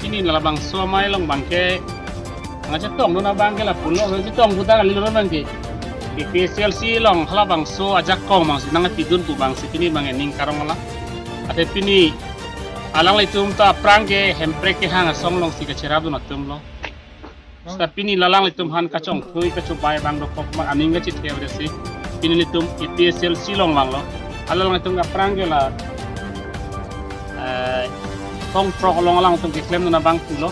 ini lalabang somai long bangke ngaja tong nuna bangke la pulo ngaja tong puta kali lor bangke di PSLC long halabang so ajak kong mang sinang tidun tu bang sini bang ening karong la ate pini alang le tum ta prangke hemprek ke hang song long si ceradu na tum lo tapi ni lalang le tum han kacong thui ka chubai bang do kok ma aning ga chit ke si pini le tum PSLC long bang lo alang le tum ga prangke la song trok long alang tum ke claim na bang pulo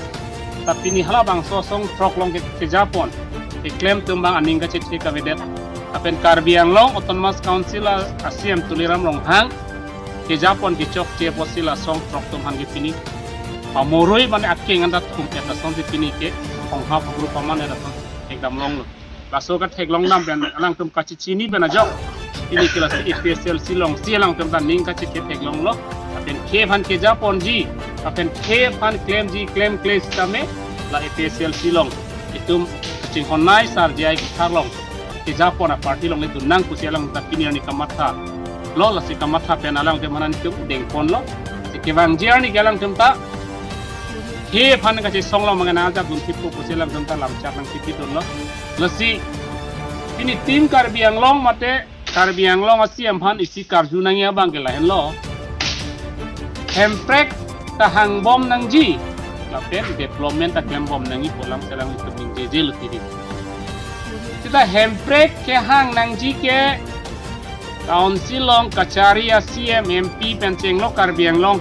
tapi ni hala bang so song trok long ke Japon ke claim tum bang aning ga chit ke vedet apen Karbiang long autonomous council asiam tuliram long hang ke Japon ke chok che posila song trok tum han ke pini amoroi mane akke nganda tum eta song ke pini ke ong ha group man era ton ekdam long lo laso ka thek long nam ben alang tum ka chi chini ben ajok ini kelas PSLC long silang tum tan ning ka chi ke thek long lo apen ke van ke Japon ji apen ke van claim ji claim claim tame la PSLC long itum ching honai sar jai ki long ke Japon a party long itu nang ku silang ta pini ni kamatha lo la si kamatha pen alang te manan tum deng pon lo si ke wang ji ni galang tum ta he fan ka song long mangana ja dun tipu ku silang tum ta lam chak nang tipi dun lo lo si ini tim Karbiang long mate Karbiang long asiam han isi karjunang ya bang ke lain lo hemprek tahang bom nang ji lapen development ta klem bom nang i polam selang itu jeje lutidi kita hemprek ke hang nang ji ke council long kachari CM MP penceng lo Karbiang long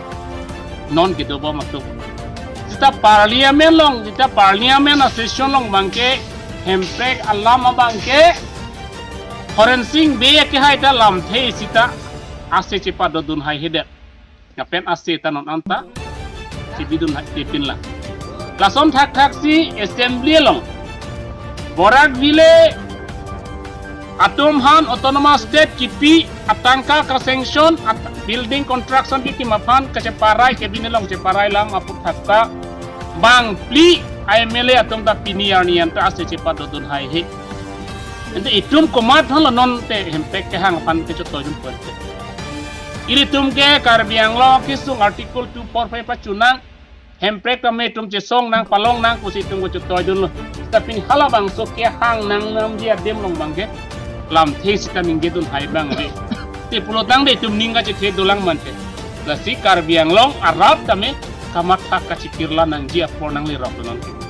non gitu bom maksud kita parliamen long kita parliamen session long bangke hemprek alam bangke forensing be ke hai ta lam the sita ase cepat dodun hai hedet ngapen ase tanon anta cibidun tipin la lason thak thak si assembly long borak vile atom han autonomous state kipi atangka ka sanction building construction ki mafan ka ceparai ke binelong ceparai lang aput thakta bang pli IMLA atom ta piniar nian ta ase cepat dodun hai he ente itum komat hal non te hempek ke hang pan ke choto jum perte iri tum ke Karbiang lo kisung artikel 245 pacunang hempek kami tum che song nang palong nang kusi tum ko choto jun lo tapi hala bang so ke hang nang nam dia dem long bang ke lam the sita mingge dun hai bang de te pulotang de tum ninga che ke dolang mante la si Karbiang long arab tame kamat hak ka cikirla nang dia por nang li rok non